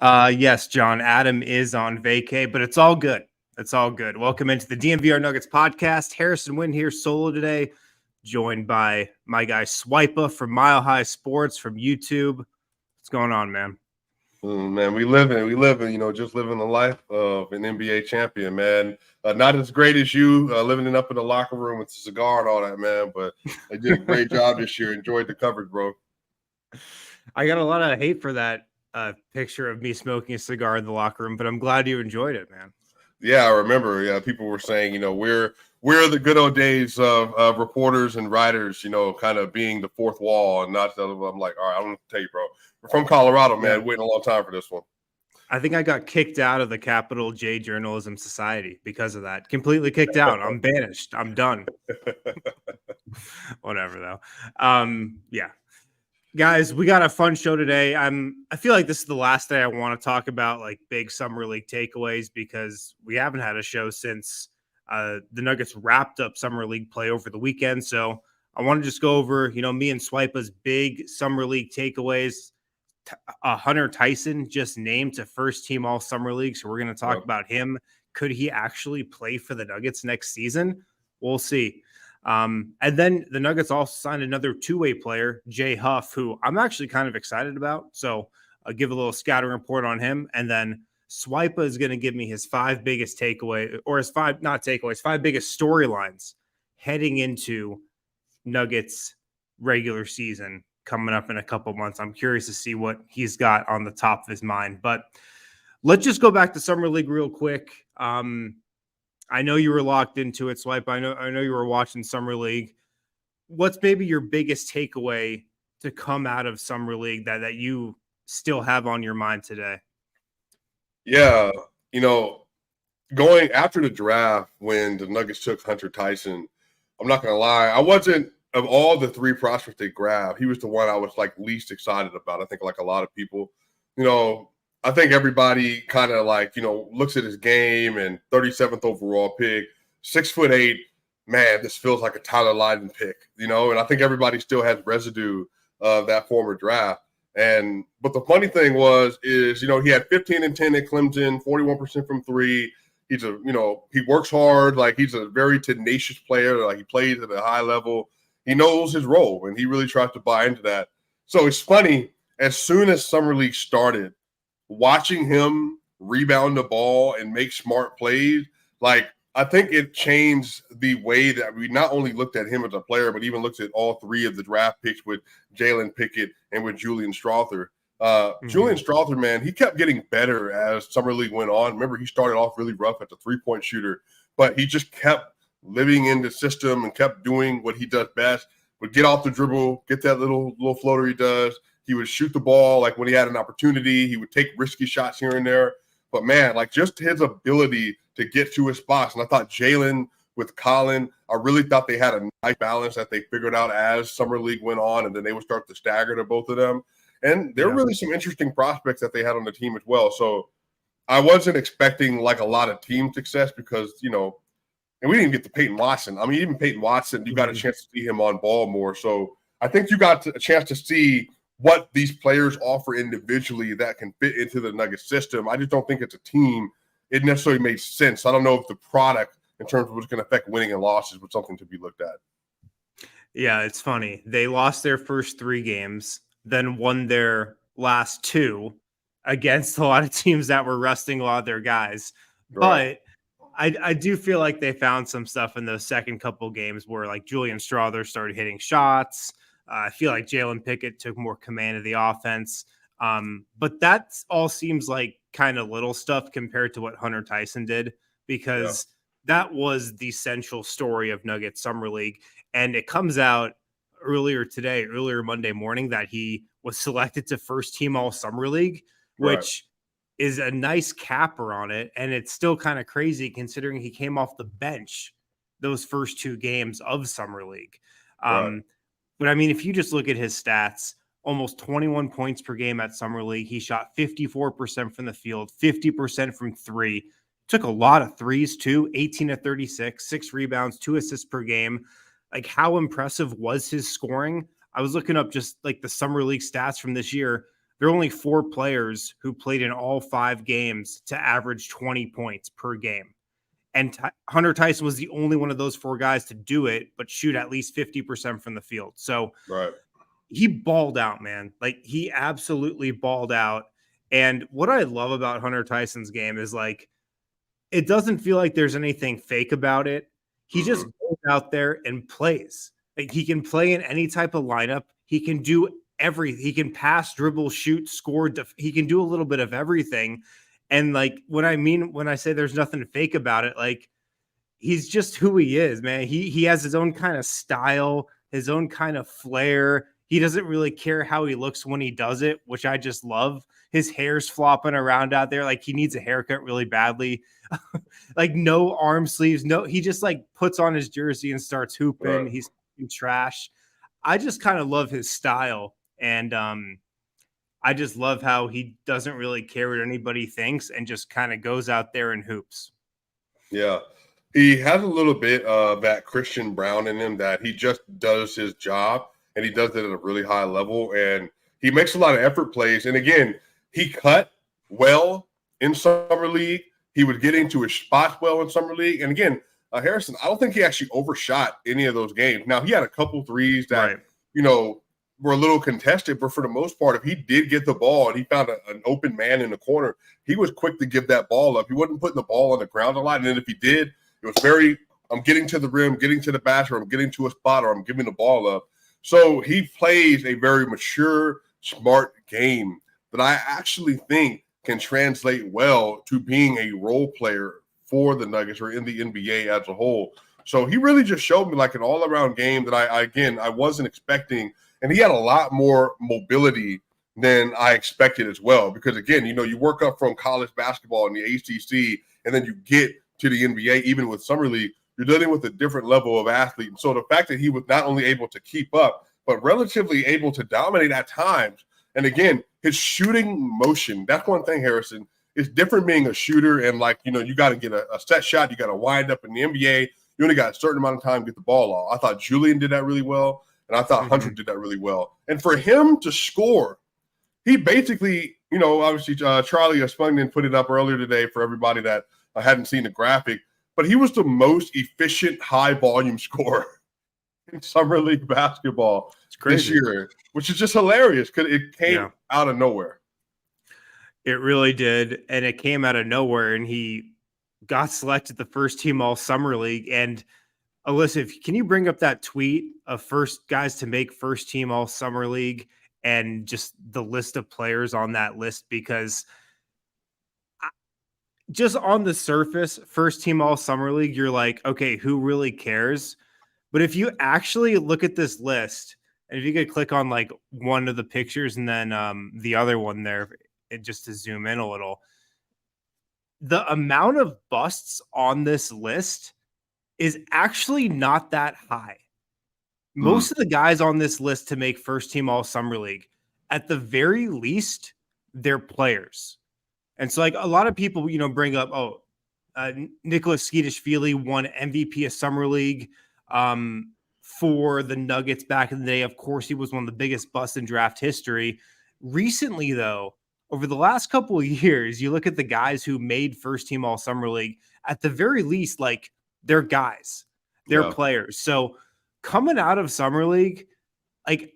Yes, John. Adam is on vacay, but it's all good. It's all good. Welcome into the DMVR Nuggets podcast. Harrison Wynn here solo today, joined by my guy Swipa from Mile High Sports from YouTube. What's going on, man? Man, we living, just living the life of an NBA champion, man. Not as great as you, living it up in the locker room with a cigar and all that, man, but they did a great job this year. Enjoyed the coverage, bro. I got a lot of hate for that picture of me smoking a cigar in the locker room, but I'm glad you enjoyed it, man. Yeah, I remember. Yeah, people were saying, we're the good old days of reporters and writers, kind of being the fourth wall and not the other. I'm like, all right, I'm going to tell you, bro. We're from Colorado, man. Waiting a long time for this one. I think I got kicked out of the Capital J Journalism Society because of that. Completely kicked out. I'm banished. I'm done. Whatever, though. Yeah. Guys, we got a fun show today. I feel like this is the last day I want to talk about like big summer league takeaways because we haven't had a show since the Nuggets wrapped up summer league play over the weekend. So I want to just go over, me and Swipa's big summer league takeaways. Hunter Tyson just named to first team all summer league. So we're going to talk about him. Could he actually play for the Nuggets next season? We'll see. And then the Nuggets also signed another two-way player, Jay Huff, who I'm actually kind of excited about. So I'll give a little scouting report on him. And then Swipa is going to give me his five biggest takeaway, or his five biggest storylines heading into Nuggets regular season coming up in a couple months. I'm curious to see what he's got on the top of his mind. But let's just go back to Summer League real quick. I know you were locked into it, Swipe. I know you were watching Summer League. What's maybe your biggest takeaway to come out of Summer League that you still have on your mind today? Yeah, going after the draft when the Nuggets took Hunter Tyson, I'm not going to lie, I wasn't, of all the three prospects they grabbed, he was the one I was like least excited about. I think like a lot of people, I think everybody kind of like, looks at his game and 37th overall pick, 6'8", man, this feels like a Tyler Lydon pick, and I think everybody still has residue of that former draft. But the funny thing is, he had 15 and 10 at Clemson, 41% from three. He works hard. Like he's a very tenacious player. Like he plays at a high level. He knows his role, and he really tries to buy into that. So it's funny, as soon as Summer League started, watching him rebound the ball and make smart plays, like I think it changed the way that we not only looked at him as a player, but even looked at all three of the draft picks with Jalen, Pickett, and with Julian Strawther. Julian Strawther, man, he kept getting better as Summer League went on. Remember, he started off really rough at the three-point shooter, but he just kept living in the system and kept doing what he does best. Would get off the dribble, get that little floater he does. He would shoot the ball like when he had an opportunity. He would take risky shots here and there. But, man, like just his ability to get to his spots. And I thought Jalen with Colin, I really thought they had a nice balance that they figured out as Summer League went on, and then they would start to stagger to both of them. And there were really some interesting prospects that they had on the team as well. So I wasn't expecting like a lot of team success because, and we didn't get to Peyton Watson. I mean, even Peyton Watson, you got a chance to see him on ball more. So I think you got a chance to see what these players offer individually that can fit into the Nuggets system. I just don't think it's a team. It necessarily made sense. I don't know if the product in terms of what's going to affect winning and losses was something to be looked at. Yeah, it's funny. They lost their first three games, then won their last two against a lot of teams that were resting a lot of their guys. Right. But I do feel like they found some stuff in those second couple games where like Julian Strawther started hitting shots. I feel like Jalen Pickett took more command of the offense. But that all seems like kind of little stuff compared to what Hunter Tyson did, because that was the central story of Nuggets Summer League. And it comes out earlier Monday morning, that he was selected to first team all Summer League, which is a nice capper on it. And it's still kind of crazy considering he came off the bench those first two games of Summer League. But I mean, if you just look at his stats, almost 21 points per game at Summer League. He shot 54% from the field, 50% from three. Took a lot of threes too, 18 to 36, 6 rebounds, 2 assists per game. Like, how impressive was his scoring? I was looking up just like the Summer League stats from this year. there are only 4 players who played in all 5 games to average 20 points per game. And Hunter Tyson was the only one of those 4 guys to do it, but shoot at least 50% from the field. So Right. he balled out, man. Like, he absolutely balled out. And what I love about Hunter Tyson's game is, like, it doesn't feel like there's anything fake about it. He just goes out there and plays. Like, he can play in any type of lineup. He can do everything. He can pass, dribble, shoot, score. He can do a little bit of everything. And, like, when I say there's nothing fake about it, like, he's just who he is, man. He has his own kind of style, his own kind of flair. He doesn't really care how he looks when he does it, which I just love. His hair's flopping around out there. Like, he needs a haircut really badly. Like, no arm sleeves. No, he just, like, puts on his jersey and starts hooping. Right. He's trash. I just kind of love his style. And I just love how he doesn't really care what anybody thinks and just kind of goes out there and hoops. Yeah. He has a little bit of that Christian Brown in him, that he just does his job and he does it at a really high level. And he makes a lot of effort plays. And again, he cut well in Summer League. He would get into his spots well in Summer League. And again, Harrison, I don't think he actually overshot any of those games. Now, he had a couple threes that, were a little contested, but for the most part, if he did get the ball and he found an open man in the corner, he was quick to give that ball up. He wasn't putting the ball on the ground a lot. And then if he did, it was very, I'm getting to the rim, getting to the basket, or I'm getting to a spot, or I'm giving the ball up. So he plays a very mature, smart game that I actually think can translate well to being a role player for the Nuggets or in the NBA as a whole. So he really just showed me like an all-around game that I wasn't expecting. And he had a lot more mobility than I expected as well. Because, again, you work up from college basketball in the ACC, and then you get to the NBA, even with Summer League, you're dealing with a different level of athlete. And so the fact that he was not only able to keep up, but relatively able to dominate at times. And, again, his shooting motion, that's one thing, Harrison, is different being a shooter. And, you got to get a set shot. You got to wind up in the NBA. You only got a certain amount of time to get the ball off. I thought Julian did that really well. And I thought Hunter did that really well. And for him to score, he basically, obviously Charlie Spungin put it up earlier today for everybody that hadn't seen the graphic, but he was the most efficient high-volume scorer in Summer League basketball this year, which is just hilarious because it came out of nowhere. It really did, and it came out of nowhere, and he got selected the first team all Summer League. And Alyssa, can you bring up that tweet of first guys to make first team all Summer League and just the list of players on that list? Because just on the surface, first team all Summer League, you're like, okay, who really cares? But if you actually look at this list, and if you could click on like one of the pictures and then the other one there, just to zoom in a little, the amount of busts on this list is actually not that high. Most of the guys on this list to make first team all Summer League, at the very least, they're players. And so, like, a lot of people, bring up, Nicholas Skeetishvili won MVP of Summer League for the Nuggets back in the day. Of course, he was one of the biggest busts in draft history. Recently, though, over the last couple of years, you look at the guys who made first team all Summer League, at the very least, like, they're guys, they're players. So coming out of Summer League, like,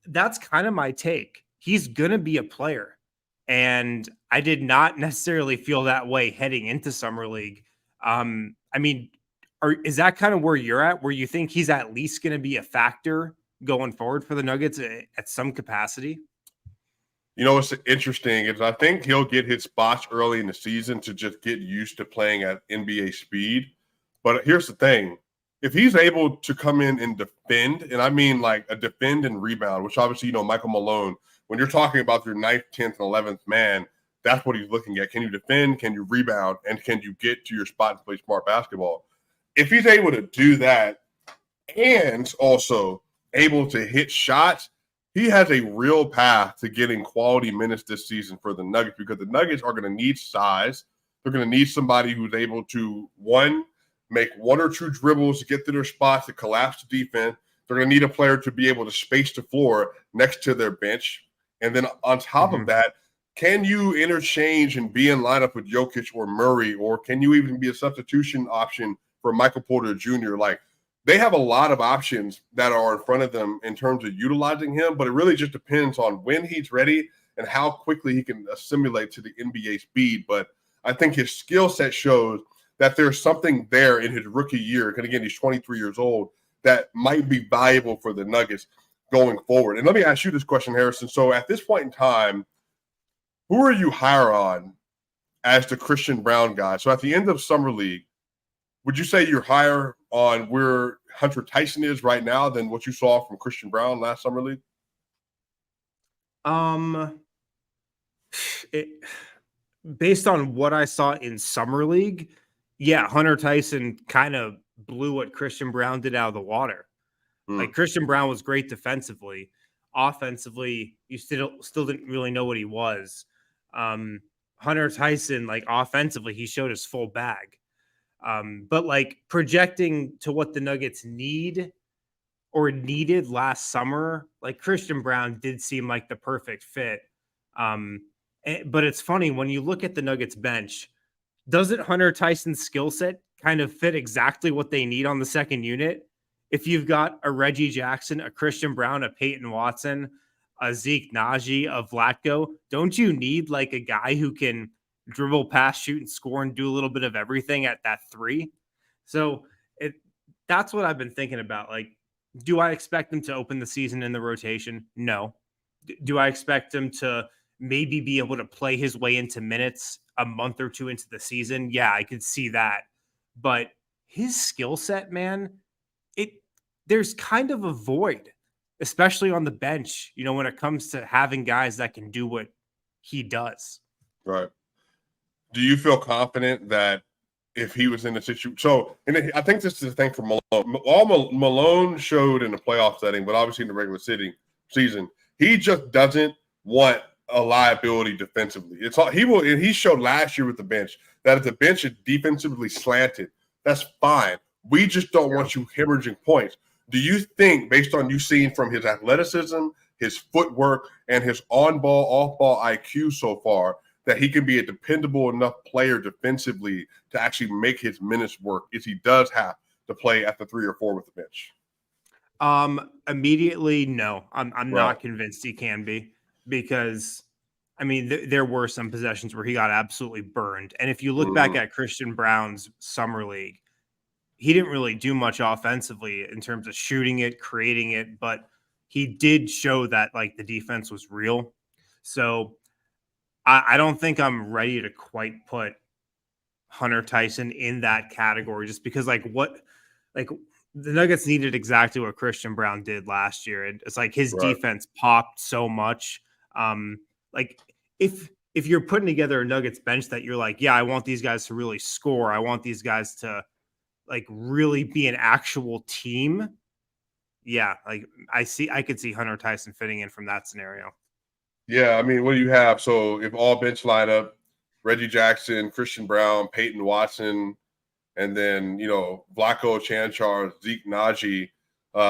that's kind of my take. He's going to be a player. And I did not necessarily feel that way heading into Summer League. Is that kind of where you're at, where you think he's at least going to be a factor going forward for the Nuggets at some capacity? What's interesting is I think he'll get his spots early in the season to just get used to playing at NBA speed. But here's the thing. If he's able to come in and defend, and I mean like a defend and rebound, which obviously, Michael Malone, when you're talking about your 9th, 10th, and 11th man, that's what he's looking at. Can you defend? Can you rebound? And can you get to your spot and play smart basketball? If he's able to do that and also able to hit shots, he has a real path to getting quality minutes this season for the Nuggets, because the Nuggets are going to need size. They're going to need somebody who's able to, make 1 or 2 dribbles to get to their spots, to collapse the defense. They're going to need a player to be able to space the floor next to their bench. And then on top of that, can you interchange and be in lineup with Jokic or Murray, or can you even be a substitution option for Michael Porter Jr.? Like, they have a lot of options that are in front of them in terms of utilizing him, but it really just depends on when he's ready and how quickly he can assimilate to the NBA speed. But I think his skill set shows that there's something there in his rookie year, and again, he's 23 years old, that might be valuable for the Nuggets going forward. And let me ask you this question, Harrison. So at this point in time, who are you higher on as the Christian Braun guy? So at the end of Summer League, would you say you're higher on where Hunter Tyson is right now than what you saw from Christian Braun last Summer League? Based on what I saw in Summer League, yeah, Hunter Tyson kind of blew what Christian Braun did out of the water. Like, Christian Braun was great defensively. Offensively, you still didn't really know what he was. Hunter Tyson, like, offensively, he showed his full bag. But like, projecting to what the Nuggets need or needed last summer, like, Christian Braun did seem like the perfect fit. But it's funny, when you look at the Nuggets bench, doesn't Hunter Tyson's skill set kind of fit exactly what they need on the second unit? If you've got a Reggie Jackson, a Christian Braun, a Peyton Watson, a Zeke Naji, a Vlatko, don't you need like a guy who can dribble, pass, shoot, and score and do a little bit of everything at that three? So that's what I've been thinking about. Like, do I expect him to open the season in the rotation? No. Do I expect him to maybe be able to play his way into minutes a month or two into the season? Yeah, I could see that. But his skill set, man, there's kind of a void, especially on the bench, when it comes to having guys that can do what he does. Right. Do you feel confident that if he was in a situation? So, and I think this is the thing for Malone. All Malone showed in the playoff setting, but obviously in the regular season, he just doesn't want a liability defensively. It's all he will, and he showed last year with the bench that if the bench is defensively slanted, that's fine. We just don't want you hemorrhaging points. Do you think, based on you seeing from his athleticism, his footwork, and his on-ball, off-ball IQ so far, that he can be a dependable enough player defensively to actually make his minutes work if he does have to play at the 3 or 4 with the bench? Immediately, no. I'm Right. not convinced he can be, because, I mean, there were some possessions where he got absolutely burned. And if you look back at Christian Braun's Summer League, he didn't really do much offensively in terms of shooting it, creating it, but he did show that, like, the defense was real. So I don't think I'm ready to quite put Hunter Tyson in that category, just because, like, the Nuggets needed exactly what Christian Braun did last year. It's like his defense popped so much. Like, if you're putting together a Nuggets bench that you're like, yeah, I want these guys to really score, I want these guys to, like, really be an actual team. Yeah, like, I could see Hunter Tyson fitting in from that scenario. Yeah, I mean, what do you have? So if all bench lineup, Reggie Jackson, Christian Braun, Peyton Watson, and then, Vlatko, Chanchar, Zeke Naji,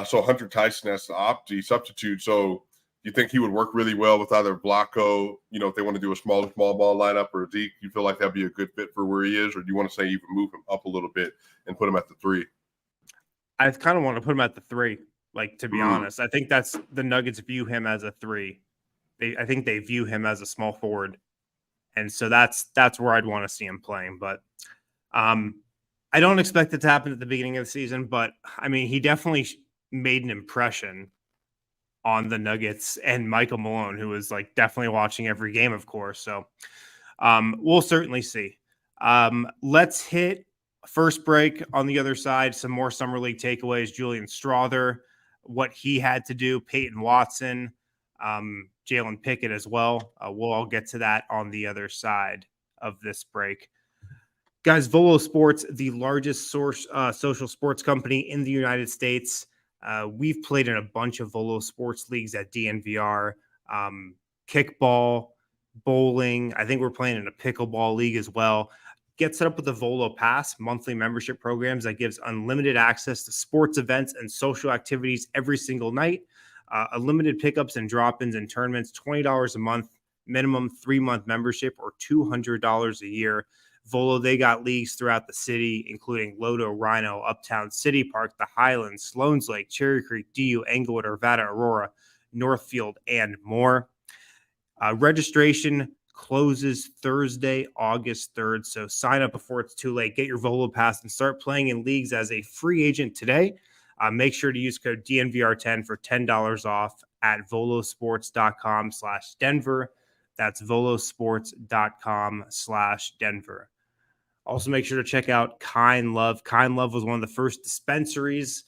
so Hunter Tyson as the substitute. So you think he would work really well with either Vlatko, if they want to do a small ball lineup, or Zeke? You feel like that'd be a good fit for where he is, or do you want to say even move him up a little bit and put him at the 3? I kind of want to put him at the 3. Like, to be honest, I think that's the Nuggets view him as a 3. I think they view him as a small forward, and so that's where I'd want to see him playing. But I don't expect it to happen at the beginning of the season. But I mean, he definitely made an impression on the Nuggets and Michael Malone, who was, like, definitely watching every game, of course. So we'll certainly see. Let's hit first break. On the other side, some more Summer League takeaways. Julian Strawther, what he had to do, Peyton Watson, Jalen Pickett as well. We'll all get to that on the other side of this break. Guys, Volo Sports, the largest social sports company in the United States. We've played in a bunch of Volo Sports leagues at DNVR, kickball, bowling. I think we're playing in a pickleball league as well. Get set up with the Volo Pass monthly membership programs that gives unlimited access to sports events and social activities every single night. Unlimited pickups and drop-ins and tournaments, $20 a month, minimum 3-month membership, or $200 a year. Volo, they got leagues throughout the city, including Lodo, Rhino, Uptown, City Park, the Highlands, Sloan's Lake, Cherry Creek, DU, Englewood, Arvada, Aurora, Northfield, and more. Registration closes Thursday, August 3rd. So sign up before it's too late. Get your Volo Pass and start playing in leagues as a free agent today. Make sure to use code DNVR10 for $10 off at volosports.com/Denver. That's volosports.com/Denver. Also, make sure to check out Kind Love. Kind Love was one of the first dispensaries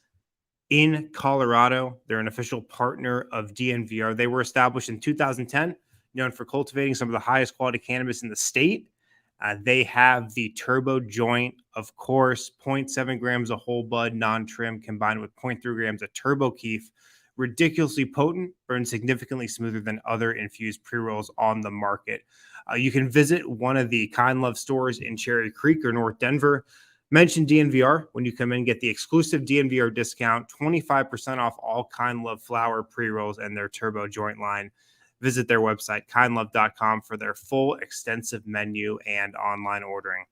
in Colorado. They're an official partner of DNVR. They were established in 2010, known for cultivating some of the highest quality cannabis in the state. They have the Turbo Joint, of course, 0.7 grams of whole bud, non-trim, combined with 0.3 grams of Turbo Keef. Ridiculously potent, burns significantly smoother than other infused pre-rolls on the market. You can visit one of the Kind Love stores in Cherry Creek or North Denver. Mention DNVR when you come in, get the exclusive DNVR discount, 25% off all Kind Love flower pre-rolls and their Turbo Joint line. Visit their website, kindlove.com, for their full extensive menu and online ordering.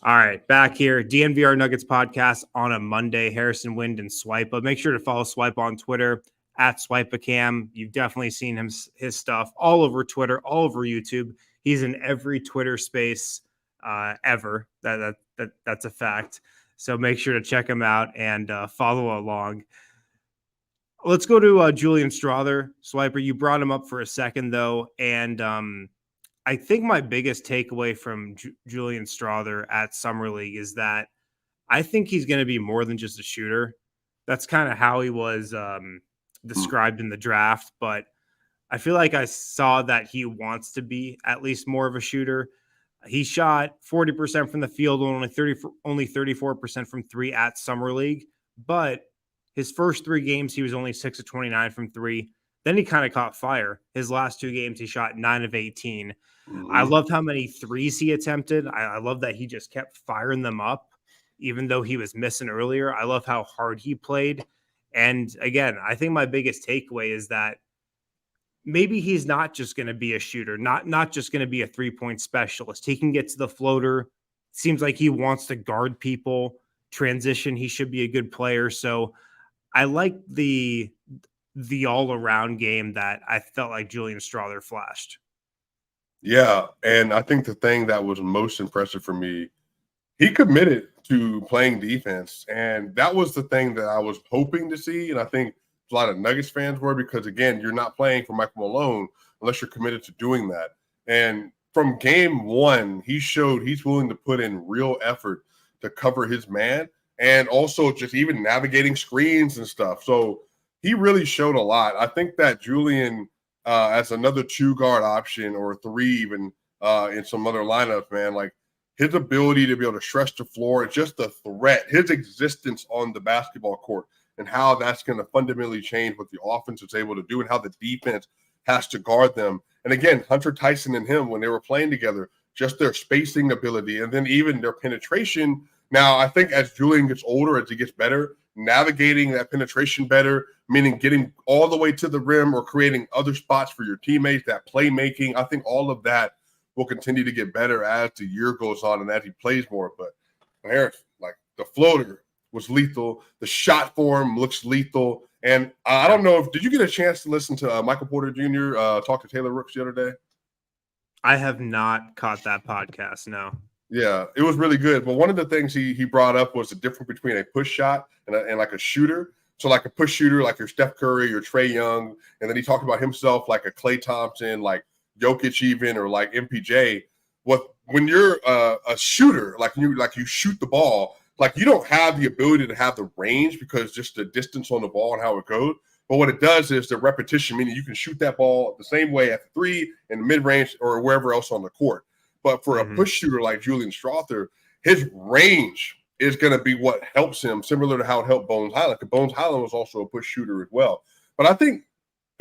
All right, back here, DNVR Nuggets podcast on a Monday. Harrison Wind and Swipa. Make sure to follow Swipa on Twitter at SwipaCam. You've definitely seen his stuff all over Twitter, all over YouTube. He's in every Twitter space ever. That's a fact. So make sure to check him out and follow along. Let's go to Julian Strawther. Swiper, you brought him up for a second, though, and I think my biggest takeaway from Julian Strawther at Summer League is that I think he's going to be more than just a shooter. That's kind of how he was described in the draft, but I feel like I saw that he wants to be at least more of a shooter. He shot 40% from the field, only 34% from three at Summer League, but his first 3 games, he was only 6 of 29 from 3. Then he kind of caught fire. His last 2 games, he shot 9 of 18. Mm-hmm. I loved how many threes he attempted. I love that he just kept firing them up, even though he was missing earlier. I love how hard he played. And again, I think my biggest takeaway is that maybe he's not just going to be a shooter, not just going to be a 3-point specialist. He can get to the floater. Seems like he wants to guard people. Transition, he should be a good player. So I like the all-around game that I felt like Julian Strawther flashed. Yeah, and I think the thing that was most impressive for me, he committed to playing defense, and that was the thing that I was hoping to see, and I think a lot of Nuggets fans were, because, again, you're not playing for Michael Malone unless you're committed to doing that. And from game 1, he showed he's willing to put in real effort to cover his man, and also just even navigating screens and stuff. So he really showed a lot. I think that Julian, as another 2-guard option or 3 even in some other lineups, man, like his ability to be able to stretch the floor, just the threat, his existence on the basketball court, and how that's going to fundamentally change what the offense is able to do and how the defense has to guard them. And again, Hunter Tyson and him, when they were playing together, just their spacing ability and then even their penetration. Now, I think as Julian gets older, as he gets better, navigating that penetration better, meaning getting all the way to the rim or creating other spots for your teammates, that playmaking, I think all of that will continue to get better as the year goes on and as he plays more. But Harris, like the floater was lethal. The shot form looks lethal. And I don't know did you get a chance to listen to Michael Porter Jr. Talk to Taylor Rooks the other day? I have not caught that podcast, no. Yeah, it was really good. But one of the things he brought up was the difference between a push shot and like a shooter. So like a push shooter, like your Steph Curry or Trae Young. And then he talked about himself like a Klay Thompson, like Jokic even, or like MPJ. When you're a shooter, like you shoot the ball, like you don't have the ability to have the range because just the distance on the ball and how it goes. But what it does is the repetition, meaning you can shoot that ball the same way at the 3 in the mid-range or wherever else on the court. But for a push shooter like Julian Strawther, his range is going to be what helps him, similar to how it helped Bones Highland. Because Bones Highland was also a push shooter as well. But I think,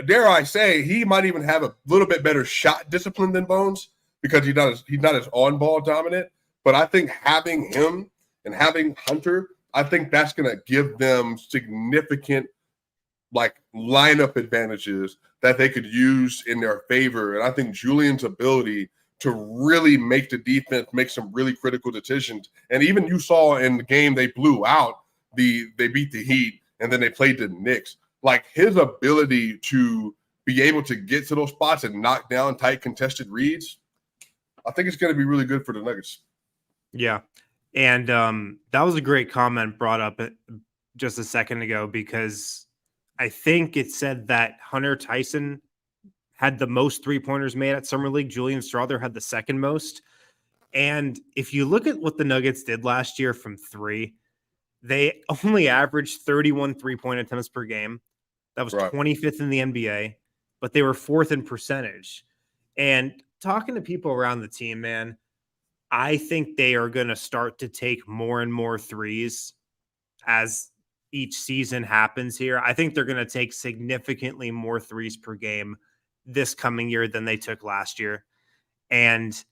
dare I say, he might even have a little bit better shot discipline than Bones because he's not as on-ball dominant. But I think having him and having Hunter, I think that's going to give them significant like lineup advantages that they could use in their favor. And I think Julian's ability to really make the defense make some really critical decisions. And even you saw in the game they blew out, they beat the Heat and then they played the Knicks. Like his ability to be able to get to those spots and knock down tight contested reads, I think it's going to be really good for the Nuggets. Yeah. And that was a great comment brought up just a second ago, because I think it said that Hunter Tyson had the most 3-pointers made at Summer League. Julian Strawther had the second most. And if you look at what the Nuggets did last year from 3, they only averaged 31 3-point attempts per game. That was Right. 25th in the NBA, but they were 4th in percentage. And talking to people around the team, man, I think they are going to start to take more and more threes as each season happens here. I think they're going to take significantly more threes per game this coming year than they took last year. And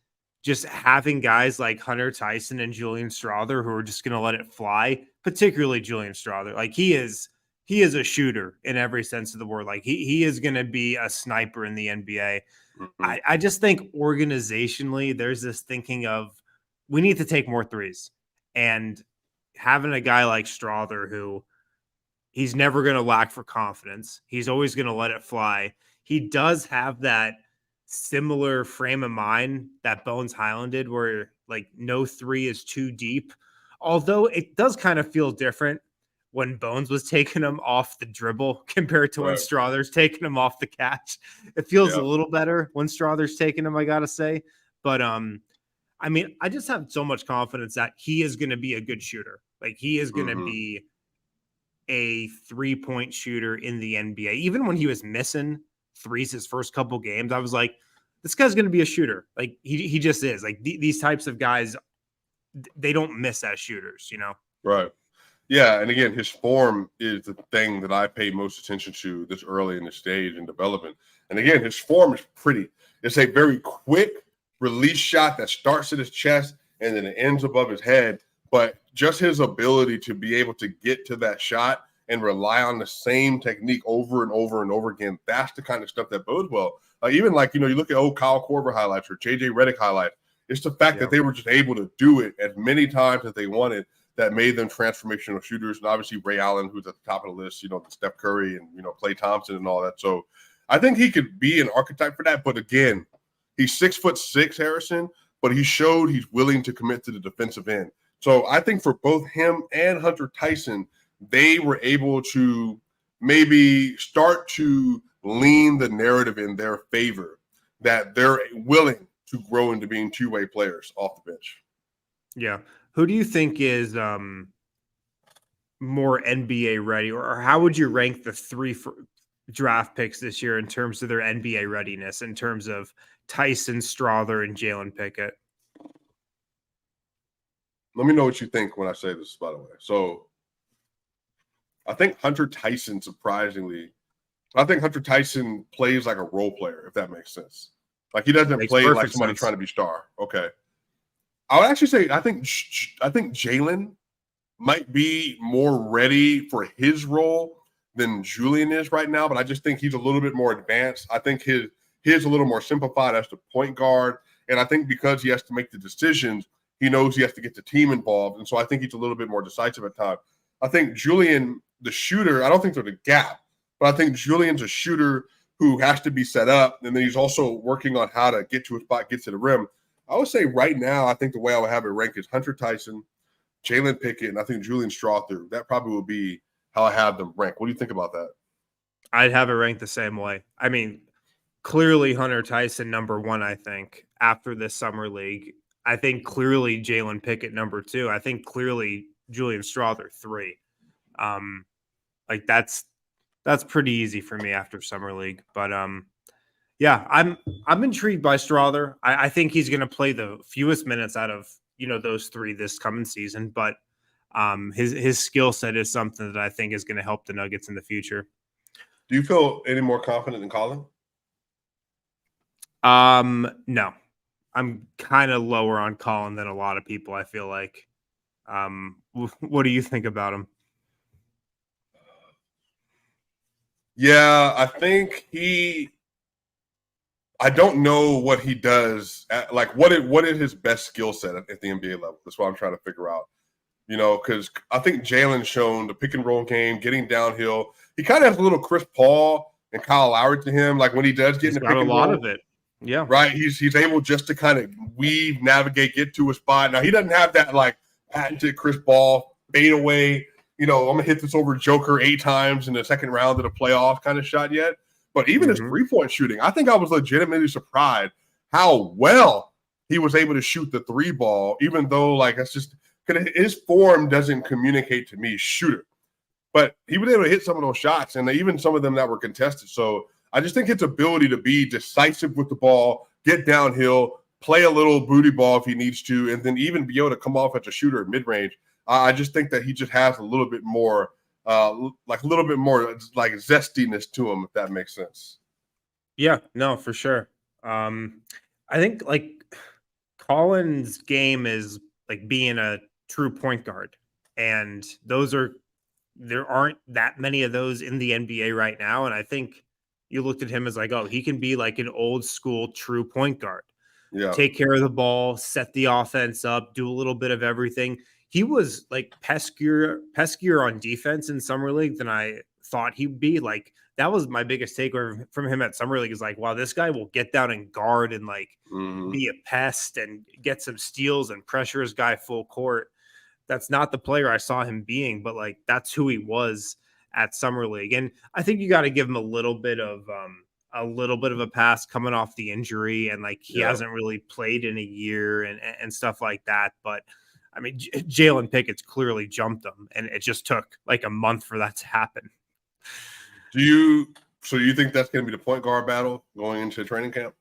just having guys like Hunter Tyson and Julian Strawther who are just going to let it fly, particularly Julian Strawther. Like he is a shooter in every sense of the word. Like he is going to be a sniper in the NBA. Mm-hmm. I just think organizationally, there's this thinking of we need to take more threes, and having a guy like Strawther who he's never going to lack for confidence. He's always going to let it fly. He does have that similar frame of mind that Bones Highland did, where like no 3 is too deep. Although it does kind of feel different when Bones was taking him off the dribble compared to when Strawther's taking him off the catch. It feels a little better when Strawther's taking him, I gotta say. But I mean, I just have so much confidence that he is going to be a good shooter. Like he is going to be a 3-point shooter in the NBA. Even when he was missing threes his first couple games, I was like, this guy's going to be a shooter. Like he just is. Like these types of guys, they don't miss as shooters, you know? Right. Yeah, and again, his form is the thing that I pay most attention to this early in the stage in development. And again, his form is pretty. It's a very quick release shot that starts at his chest and then it ends above his head. But just his ability to be able to get to that shot and rely on the same technique over and over and over again, that's the kind of stuff that bodes well. Even like, you look at old Kyle Korver highlights or JJ Redick highlights. It's the fact that they were just able to do it as many times as they wanted that made them transformational shooters. And obviously Ray Allen, who's at the top of the list, Steph Curry and, Klay Thompson and all that. So I think he could be an archetype for that. But again, he's 6'6", Harrison, but he showed he's willing to commit to the defensive end. So I think for both him and Hunter Tyson, they were able to maybe start to lean the narrative in their favor that they're willing to grow into being two-way players off the bench. Yeah. Who do you think is more NBA ready, or how would you rank the 3 draft picks this year in terms of their NBA readiness, in terms of Tyson, Strawther, and Jalen Pickett? Let me know what you think when I say this, by the way. So I think Hunter Tyson, surprisingly, plays like a role player, if that makes sense. Like he doesn't play like somebody trying to be star. Okay. I would actually say I think Jalen might be more ready for his role than Julian is right now, but I just think he's a little bit more advanced. I think his a little more simplified as the point guard, and I think because he has to make the decisions, he knows he has to get the team involved, and so I think he's a little bit more decisive at times. I think Julian, the shooter, I don't think there's a gap, but I think Julian's a shooter who has to be set up, and then he's also working on how to get to a spot, get to the rim. I would say right now, I think the way I would have it ranked is Hunter Tyson, Jalen Pickett, and I think Julian Strawther. That probably would be how I have them ranked. What do you think about that? I'd have it ranked the same way. I mean, clearly Hunter Tyson number 1, I think, after this summer league. I think clearly Jalen Pickett number 2. I think clearly Julian Strawther 3. Like that's pretty easy for me after summer league. But yeah, I'm intrigued by Strawther. I think he's going to play the fewest minutes out of those 3 this coming season, but his skill set is something that I think is going to help the Nuggets in the future. Do you feel any more confident in Colin? No, I'm kind of lower on Colin than a lot of people, I feel like. What do you think about him? Yeah, I think I don't know what he does. What is his best skill set at the NBA level? That's what I'm trying to figure out. Because I think Jalen's shown the pick and roll game, getting downhill. He kind of has a little Chris Paul and Kyle Lowry to him. Like when he does get He's in the got pick a and lot roll, of it. Yeah. right? He's able just to kind of weave, navigate, get to a spot. Now he doesn't have that like patented Chris Paul fade away. I'm gonna hit this over Joker 8 times in the second round of the playoff kind of shot yet. But even his 3-point shooting, I think I was legitimately surprised how well he was able to shoot the 3 ball, even though like that's just because his form doesn't communicate to me shooter. But he was able to hit some of those shots, and even some of them that were contested. So I just think his ability to be decisive with the ball, get downhill, play a little booty ball if he needs to, and then even be able to come off as a shooter at mid-range. I just think that he just has a little bit more, like zestiness to him, if that makes sense. Yeah, no, for sure. I think like Collins' game is like being a true point guard, and there aren't that many of those in the NBA right now. And I think you looked at him as like, oh, he can be like an old school true point guard. Yeah. Take care of the ball, set the offense up, do a little bit of everything. He was like peskier on defense in summer league than I thought he'd be. Like that was my biggest takeaway from him at summer league is like, wow, this guy will get down and guard and like be a pest and get some steals and pressure his guy full court. That's not the player I saw him being, but like that's who he was at summer league. And I think you got to give him a little bit of a pass coming off the injury, and like he hasn't really played in a year and stuff like that. But I mean, Jalen Pickett's clearly jumped him, and it just took like a month for that to happen. So you think that's going to be the point guard battle going into training camp?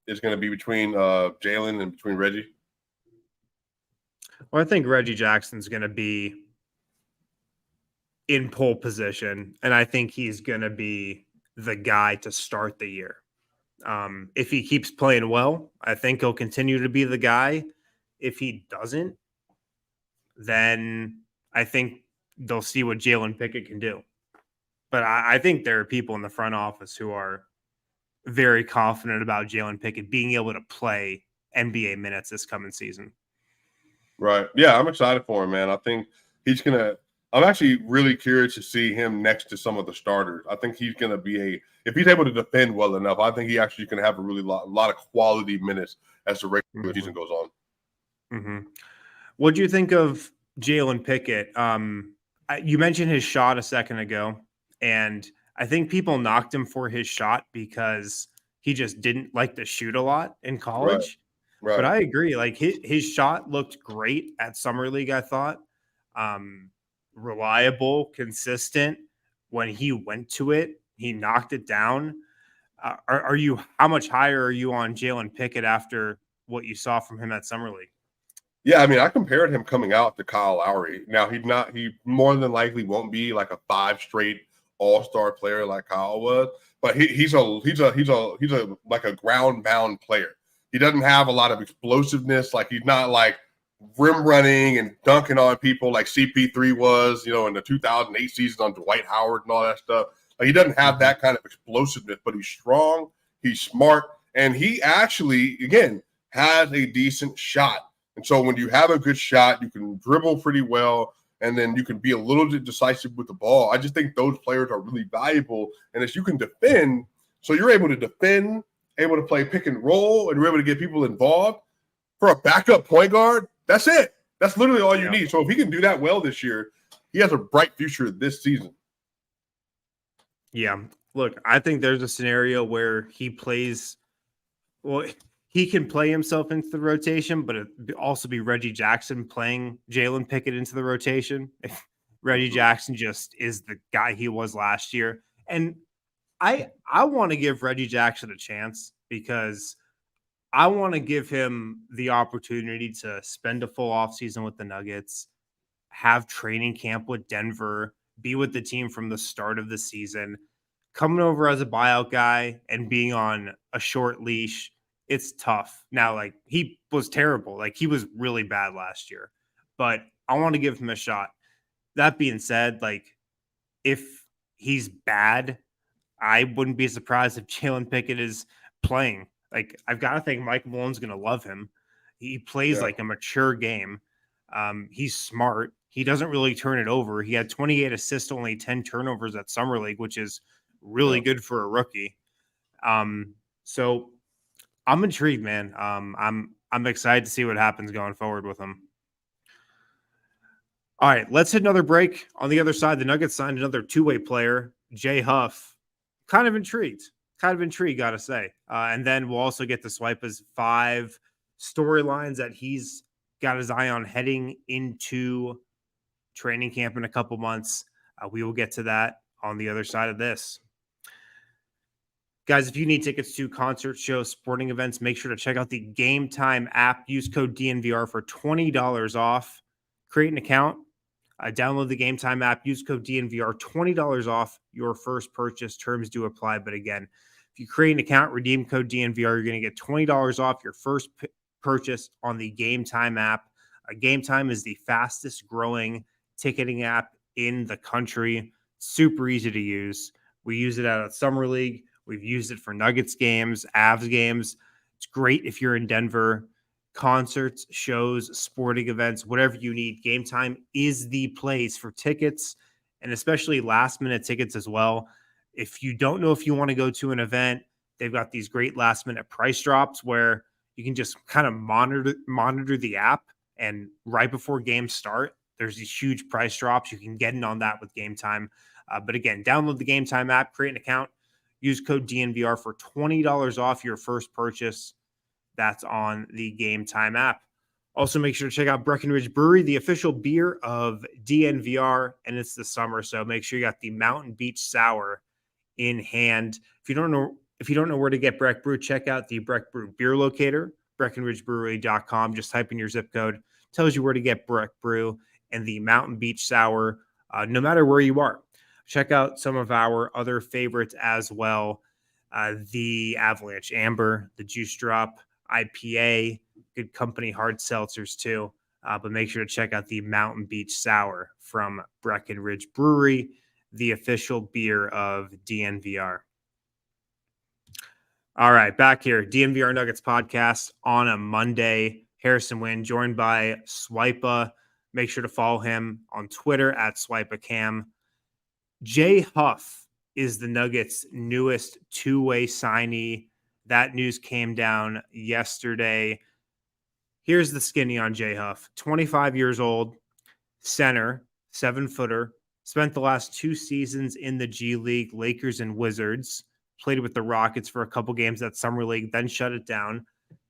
It's going to be between Jalen and between Reggie? Well, I think Reggie Jackson's going to be in pole position, and I think he's going to be the guy to start the year. If he keeps playing well, I think he'll continue to be the guy. If he doesn't, then I think they'll see what Jalen Pickett can do. But I think there are people in the front office who are very confident about Jalen Pickett being able to play NBA minutes this coming season. Right. Yeah, I'm excited for him, man. I think he's going to – I'm actually really curious to see him next to some of the starters. I think he's going to be if he's able to defend well enough, I think he actually can have a lot of quality minutes as the regular season goes on. Mm-hmm. What do you think of Jalen Pickett? You mentioned his shot a second ago, and I think people knocked him for his shot because he just didn't like to shoot a lot in college. Right. But I agree. Like his shot looked great at summer league. I thought reliable, consistent. When he went to it, he knocked it down. Are you? How much higher are you on Jalen Pickett after what you saw from him at summer league? Yeah, I mean, I compared him coming out to Kyle Lowry. Now he more than likely won't be like a 5 straight all-star player like Kyle was, but he's like a ground-bound player. He doesn't have a lot of explosiveness. Like he's not like rim running and dunking on people like CP3 was, in the 2008 season on Dwight Howard and all that stuff. Like he doesn't have that kind of explosiveness, but he's strong, he's smart, and he actually, again, has a decent shot. And so when you have a good shot, you can dribble pretty well, and then you can be a little bit decisive with the ball. I just think those players are really valuable. And as you can defend, so you're able to defend, able to play pick and roll, and you're able to get people involved. For a backup point guard, that's it. That's literally all you need. So if he can do that well this year, he has a bright future this season. Yeah. Look, I think there's a scenario where he plays – well – he can play himself into the rotation, but it also be Reggie Jackson playing Jalen Pickett into the rotation. If Reggie Jackson just is the guy he was last year. And I want to give Reggie Jackson a chance because I want to give him the opportunity to spend a full offseason with the Nuggets, have training camp with Denver, be with the team from the start of the season, coming over as a buyout guy and being on a short leash. It's tough. Now, like, he was terrible. Like, he was really bad last year. But I want to give him a shot. That being said, like, if he's bad, I wouldn't be surprised if Jalen Pickett is playing. Like, I've got to think Mike Malone's going to love him. He plays Yeah. like a mature game. He's smart. He doesn't really turn it over. He had 28 assists, only 10 turnovers at Summer League, which is really good for a rookie. So I'm intrigued, man. I'm excited to see what happens going forward with him. All right, let's hit another break. On the other side, the Nuggets signed another two-way player, Jay Huff. Kind of intrigued, gotta say. And then we'll also get to Swipa's 5 storylines that he's got his eye on heading into training camp in a couple months. We will get to that on the other side of this. Guys, if you need tickets to concerts, shows, sporting events, make sure to check out the Game Time app. Use code DNVR for $20 off. Create an account. Download the Game Time app. Use code DNVR. $20 off your first purchase. Terms do apply. But again, if you create an account, redeem code DNVR, you're going to get $20 off your first purchase on the Game Time app. Game Time is the fastest growing ticketing app in the country. Super easy to use. We use it at Summer League. We've used it for Nuggets games, Avs games. It's great if you're in Denver. Concerts, shows, sporting events, whatever you need. Game Time is the place for tickets, and especially last-minute tickets as well. If you don't know if you want to go to an event, they've got these great last-minute price drops where you can just kind of monitor the app, and right before games start, there's these huge price drops. You can get in on that with Game Time. But again, download the Game Time app, create an account, use code DNVR for $20 off your first purchase. That's on the Game Time app. Also, make sure to check out Breckenridge Brewery, the official beer of DNVR, and it's the summer, so make sure you got the Mountain Beach Sour in hand. If you don't know where to get Breck Brew, check out the Breck Brew beer locator, BreckenridgeBrewery.com. Just type in your zip code, tells you where to get Breck Brew and the Mountain Beach Sour, no matter where you are. Check out some of our other favorites as well. The Avalanche Amber, the Juice Drop IPA, Good Company hard seltzers too. But make sure to check out the Mountain Beach Sour from Breckenridge Brewery, the official beer of DNVR. All right, back here, DNVR Nuggets podcast on a Monday. Harrison Wynn, joined by Swipa. Make sure to follow him on Twitter at SwipaCam. Jay Huff is the Nuggets' newest two-way signee. That news came down yesterday. Here's the skinny on Jay Huff. 25 years old, center, 7-footer. Spent the last 2 seasons in the G League, Lakers and Wizards. Played with the Rockets for a couple games at Summer League, then shut it down.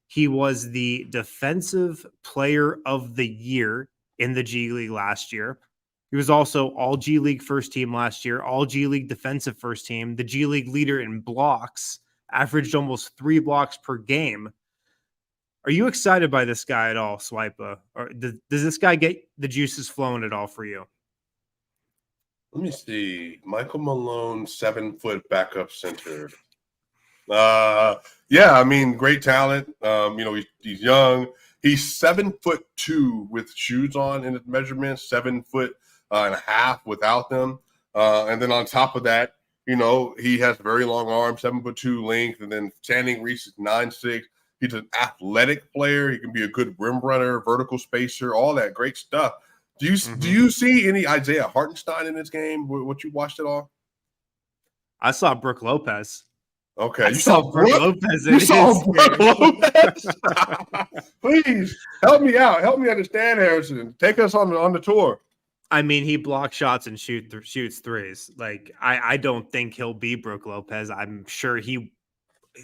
He was the Defensive Player of the Year in the G League last year. He was also all G League first team last year, all G League defensive first team, the G League leader in blocks, averaged almost 3 blocks per game. Are you excited by this guy at all, Swipa? Or does this guy get the juices flowing at all for you? Let me see. Michael Malone, 7-foot backup center. Yeah, I mean, great talent. He's young. He's 7'2" with shoes on in his measurements, 7 foot and a half without them. And then on top of that, he has very long arms, 7'2" length, and then standing reach is 9'6". He's an athletic player. He can be a good rim runner, vertical spacer, all that great stuff. Do you see any Isaiah Hartenstein in this game? What you watched it all? I saw Brook Lopez. Okay, you saw Brook Lopez. You saw Brook Lopez. Please help me out. Help me understand, Harrison. Take us on the tour. I mean, he blocks shots and shoots threes. Like, I don't think he'll be Brook Lopez. I'm sure he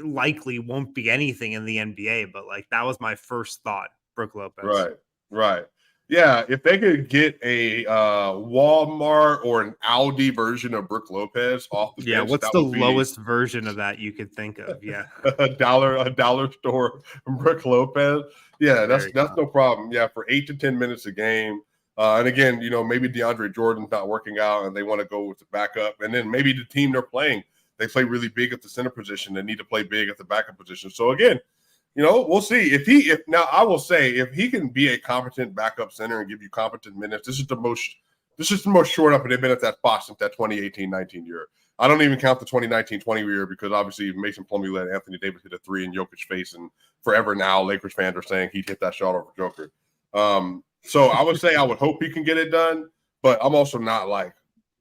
likely won't be anything in the NBA, but like that was my first thought, Brook Lopez. Right. Yeah, if they could get a Walmart or an Aldi version of Brook Lopez off the bench, what's the lowest version of that you could think of? Yeah, a dollar store Brook Lopez. Yeah, that's no problem. Yeah, for 8 to 10 minutes a game. And again, maybe DeAndre Jordan's not working out and they want to go with the backup. And then maybe the team they're playing, they play really big at the center position. They need to play big at the backup position. So again, we'll see now I will say if he can be a competent backup center and give you competent minutes, this is the most short up they've been at that spot since that 2018-19 year. I don't even count the 2019-20 year because obviously Mason Plumlee let Anthony Davis hit a 3 in Jokic's face, and forever now Lakers fans are saying he hit that shot over Joker. So I would say I would hope he can get it done, but I'm also not like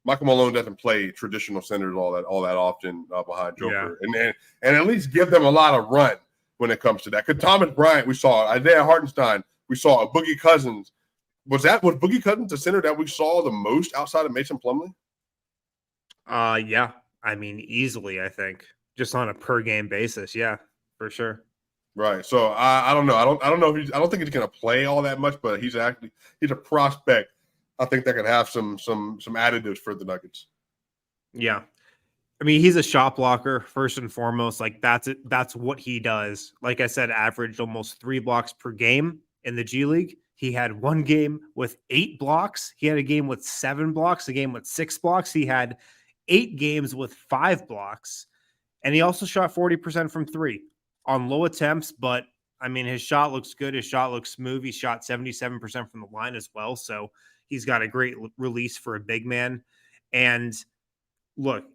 Michael Malone doesn't play traditional centers all that often behind Joker, and at least give them a lot of run when it comes to that. Because Thomas Bryant, we saw Isaiah Hartenstein, we saw Boogie Cousins. Was Boogie Cousins the center that we saw the most outside of Mason Plumlee? Yeah. I mean, easily, I think, just on a per game basis. Yeah, for sure. Right. So I don't know. I don't know if I don't think he's going to play all that much, but he's a prospect. I think that could have some additives for the Nuggets. Yeah. I mean, he's a shot blocker first and foremost. Like that's it. That's what he does. Like I said, averaged almost 3 blocks per game in the G League. He had one game with 8 blocks. He had a game with 7 blocks, a game with 6 blocks. He had 8 games with 5 blocks. And he also shot 40% from 3 on low attempts. But I mean, his shot looks good. His shot looks smooth. He shot 77% from the line as well. So he's got a great release for a big man. And look,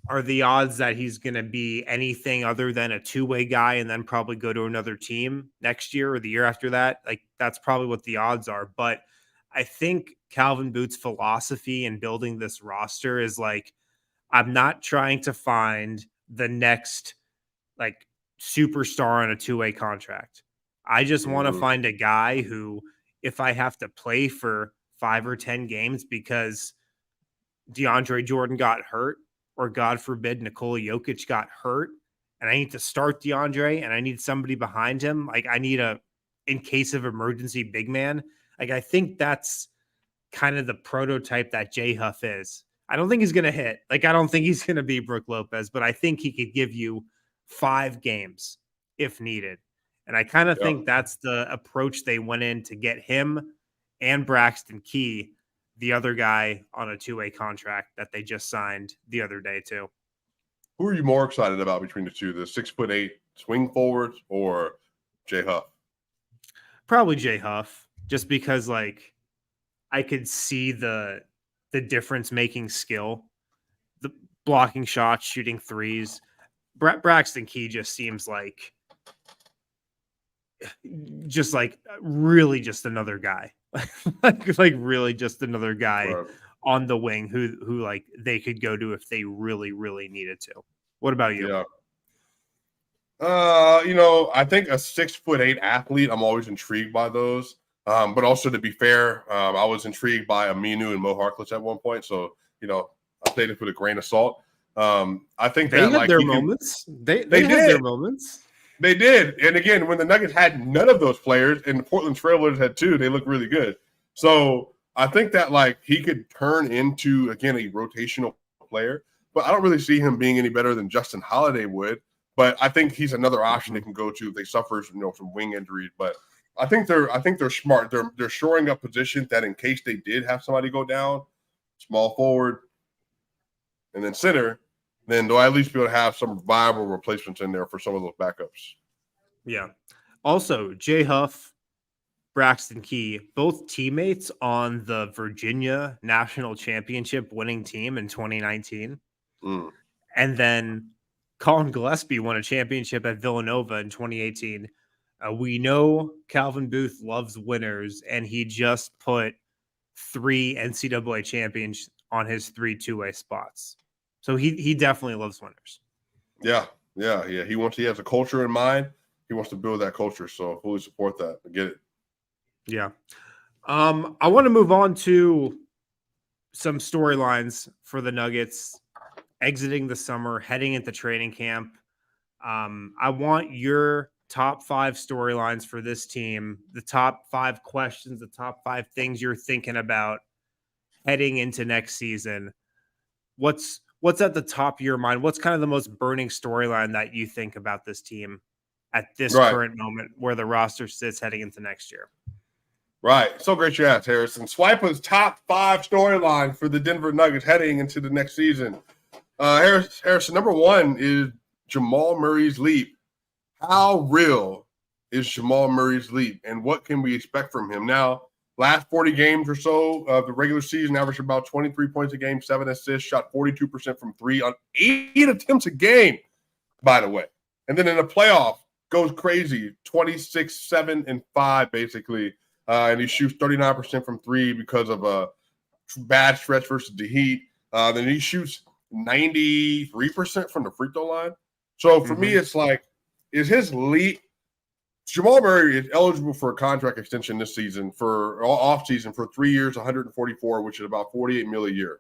are the odds that he's going to be anything other than a two-way guy and then probably go to another team next year or the year after that? Like, that's probably what the odds are. But I think Calvin Booth's philosophy in building this roster is like, I'm not trying to find the next like superstar on a two-way contract. I just want to find a guy who, if I have to play for 5 or 10 games because DeAndre Jordan got hurt, or God forbid, Nikola Jokic got hurt, and I need to start DeAndre and I need somebody behind him. Like I need in case of emergency, big man. Like I think that's kind of the prototype that Jay Huff is. I don't think he's going to hit. Like I don't think he's going to be Brook Lopez, but I think he could give you 5 games if needed. And I kind of think that's the approach they went in to get him and Braxton Key, the other guy on a 2-way contract that they just signed the other day too. Who are you more excited about between the two, the 6'8" swing forwards or Jay Huff? Probably Jay Huff, just because like I could see the difference making skill, the blocking shots, shooting threes. Braxton Key just seems like really just another guy. like really just another guy on the wing who like they could go to if they really, really needed to. What about you? Yeah. I think a 6'8" athlete, I'm always intrigued by those. But also to be fair, I was intrigued by Aminu and Mo Harkless at one point. So, I played it with a grain of salt. I think they had their moments. They had their moments. They did. And again, when the Nuggets had none of those players and the Portland Trailblazers had 2, they looked really good. So I think that like he could turn into, again, a rotational player, but I don't really see him being any better than Justin Holiday would. But I think he's another option they can go to if they suffer, some wing injuries. But I think they're smart. They're shoring up positions that in case they did have somebody go down, small forward, and then center, then they'll at least be able to have some viable replacements in there for some of those backups. Yeah. Also, Jay Huff, Braxton Key, both teammates on the Virginia National Championship winning team in 2019. And then Colin Gillespie won a championship at Villanova in 2018. We know Calvin Booth loves winners, and he just put 3 NCAA champions on his 3 two-way spots. So he definitely loves winners. Yeah. He has a culture in mind. He wants to build that culture. So fully support that. I get it. Yeah. I want to move on to some storylines for the Nuggets exiting the summer, heading into training camp. I want your top 5 storylines for this team, the top 5 questions, the top 5 things you're thinking about heading into next season. What's at the top of your mind? What's kind of the most burning storyline that you think about this team at this current moment where the roster sits heading into next year? Right. So great you asked, Harrison. Swipa's top 5 storyline for the Denver Nuggets heading into the next season. Harrison, number 1 is Jamal Murray's leap. How real is Jamal Murray's leap, and what can we expect from him? Now, last 40 games or so of the regular season, averaged about 23 points a game, 7 assists, shot 42% from 3 on 8 attempts a game, by the way. And then in the playoff, goes crazy, 26, 7, and 5, basically. And he shoots 39% from 3 because of a bad stretch versus the Heat. Then he shoots 93% from the free throw line. So for me, it's like, is his leap? Jamal Murray is eligible for a contract extension this season for off season for 3 years, 144, which is about $48 million a year.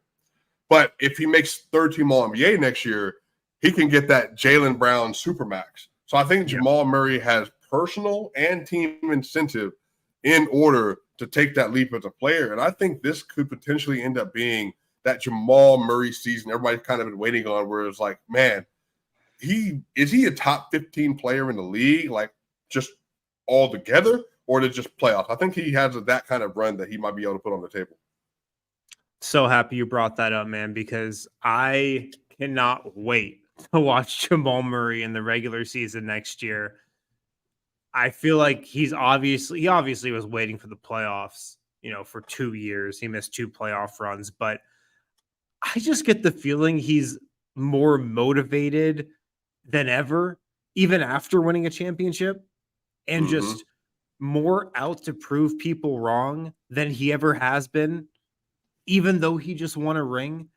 But if he makes third team All NBA next year, he can get that Jalen Brown supermax. So I think Jamal Murray has personal and team incentive in order to take that leap as a player. And I think this could potentially end up being that Jamal Murray season everybody's kind of been waiting on, where it's like, man, is he a top 15 player in the league, like just all together, or is it just playoffs? I think he has that kind of run that he might be able to put on the table. So happy you brought that up, man, because I cannot wait to watch Jamal Murray in the regular season next year. I feel like he obviously was waiting for the playoffs, for 2 years. He missed 2 playoff runs, but I just get the feeling he's more motivated than ever, even after winning a championship, and just more out to prove people wrong than he ever has been, even though he just won a ring.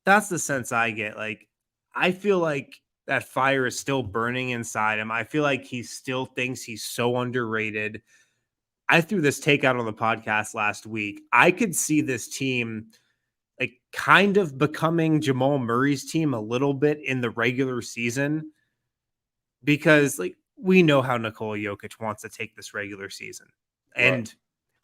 That's the sense I get. Like, I feel like that fire is still burning inside him. I feel like he still thinks he's so underrated. I threw this take out on the podcast last week. I could see this team like kind of becoming Jamal Murray's team a little bit in the regular season, because like we know how Nikola Jokic wants to take this regular season. And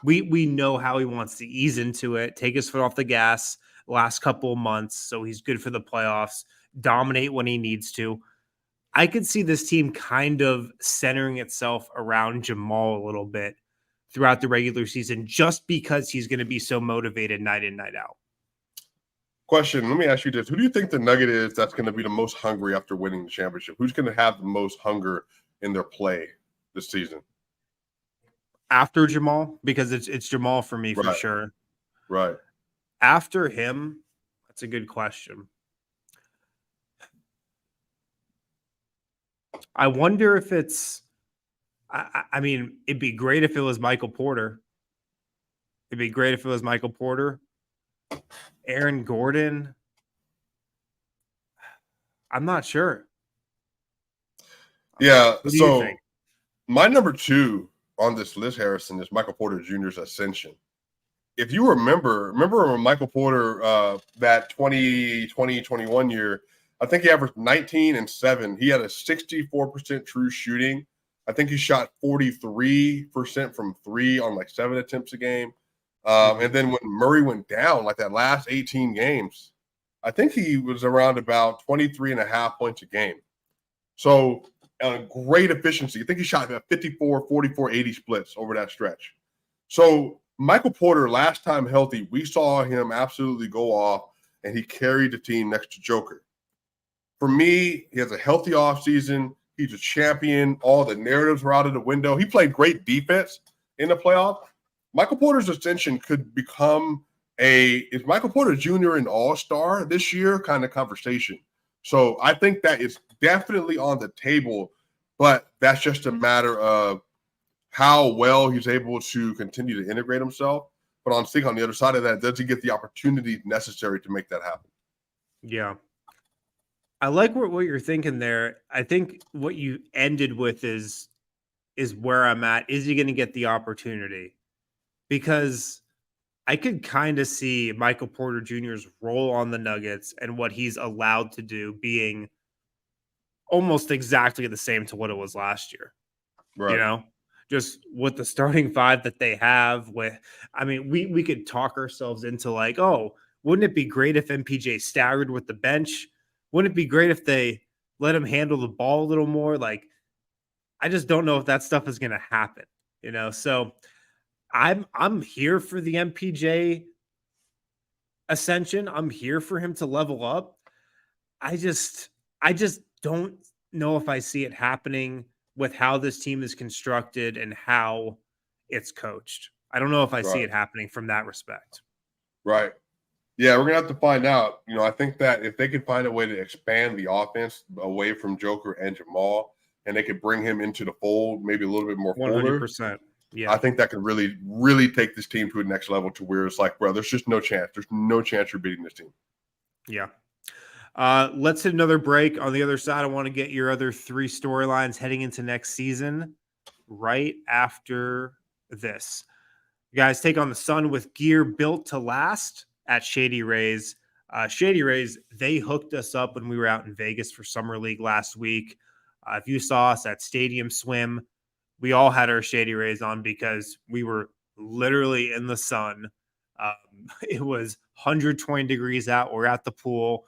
we know how he wants to ease into it, take his foot off the gas last couple of months so he's good for the playoffs, dominate when he needs to. I could see this team kind of centering itself around Jamal a little bit throughout the regular season, just because he's going to be so motivated night in, night out. Question, let me ask you this. Who do you think the Nugget is that's going to be the most hungry after winning the championship? Who's going to have the most hunger in their play this season? After Jamal? Because it's Jamal for me, for sure. Right. After him, that's a good question. I wonder if it's I mean, it'd be great if it was Michael Porter. Aaron Gordon. I'm not sure. Yeah. So my number 2 on this list, Harrison, is Michael Porter Jr.'s ascension. If you remember when Michael Porter, that 2020-21 year, I think he averaged 19 and 7. He had a 64% true shooting. I think he shot 43% from 3 on like 7 attempts a game. And then when Murray went down, like that last 18 games, I think he was around about 23.5 points a game. So great efficiency. I think he shot about 54, 44, 80 splits over that stretch. So Michael Porter, last time healthy, we saw him absolutely go off, and he carried the team next to Joker. For me, he has a healthy offseason. He's a champion. All the narratives were out of the window. He played great defense in the playoff. Michael Porter's ascension could become is Michael Porter Jr. an all-star this year kind of conversation. So I think that is definitely on the table, but that's just a matter of how well he's able to continue to integrate himself. But on the other side of that, does he get the opportunity necessary to make that happen? Yeah. I like what you're thinking there. I think what you ended with is where I'm at. Is he going to get the opportunity? Because I could kind of see Michael Porter Jr.'s role on the Nuggets and what he's allowed to do being almost exactly the same to what it was last year. Right. Just with the starting 5 that they have. We could talk ourselves into like, oh, wouldn't it be great if MPJ staggered with the bench? Wouldn't it be great if they let him handle the ball a little more? Like, I just don't know if that stuff is going to happen, So I'm here for the MPJ ascension. I'm here for him to level up. I just don't know if I see it happening with how this team is constructed and how it's coached. I don't know if I see Right. it happening from that respect. Right. Yeah, we're gonna have to find out. I think that if they could find a way to expand the offense away from Joker and Jamal, and they could bring him into the fold, maybe a little bit more fuller, 100%. Yeah. I think that could really, really take this team to a next level to where it's like, bro, there's just no chance. There's no chance you're beating this team. Yeah. Let's hit another break. On the other side, I want to get your other 3 storylines heading into next season right after this. You guys take on the Sun with gear built to last at Shady Rays. Shady Rays, they hooked us up when we were out in Vegas for Summer League last week. If you saw us at Stadium Swim, we all had our Shady Rays on because we were literally in the sun. It was 120 degrees out. We're at the pool.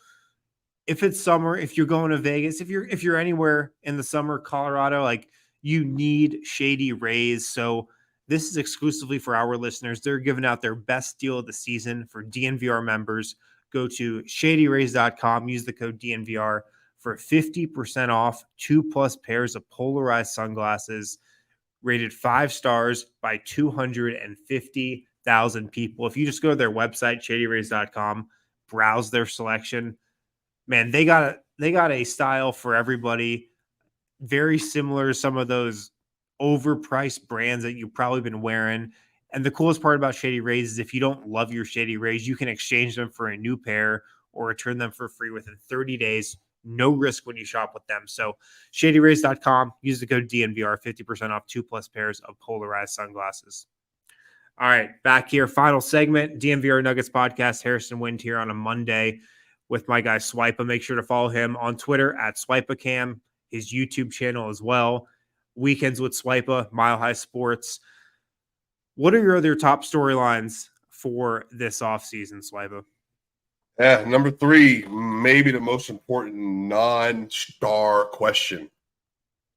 If it's summer, if you're going to Vegas, if you're anywhere in the summer, Colorado, like you need Shady Rays. So this is exclusively for our listeners. They're giving out their best deal of the season for DNVR members. Go to shadyrays.com, use the code DNVR for 50% off 2+ pairs of polarized sunglasses, rated 5 stars by 250,000 people. If you just go to their website, shadyrays.com, browse their selection, man, they got a style for everybody. Very similar to some of those overpriced brands that you've probably been wearing. And the coolest part about Shady Rays is if you don't love your Shady Rays, you can exchange them for a new pair or return them for free within 30 days. No risk when you shop with them. So shadyrays.com, use the code DNVR, 50% off 2+ pairs of polarized sunglasses. All right, back here, final segment, DNVR Nuggets podcast. Harrison Wind here on a Monday with my guy Swipa. Make sure to follow him on Twitter at SwipaCam, his YouTube channel as well. Weekends with Swipa, Mile High Sports. What are your other top storylines for this offseason, Swipa? Yeah, number 3, maybe the most important non-star question.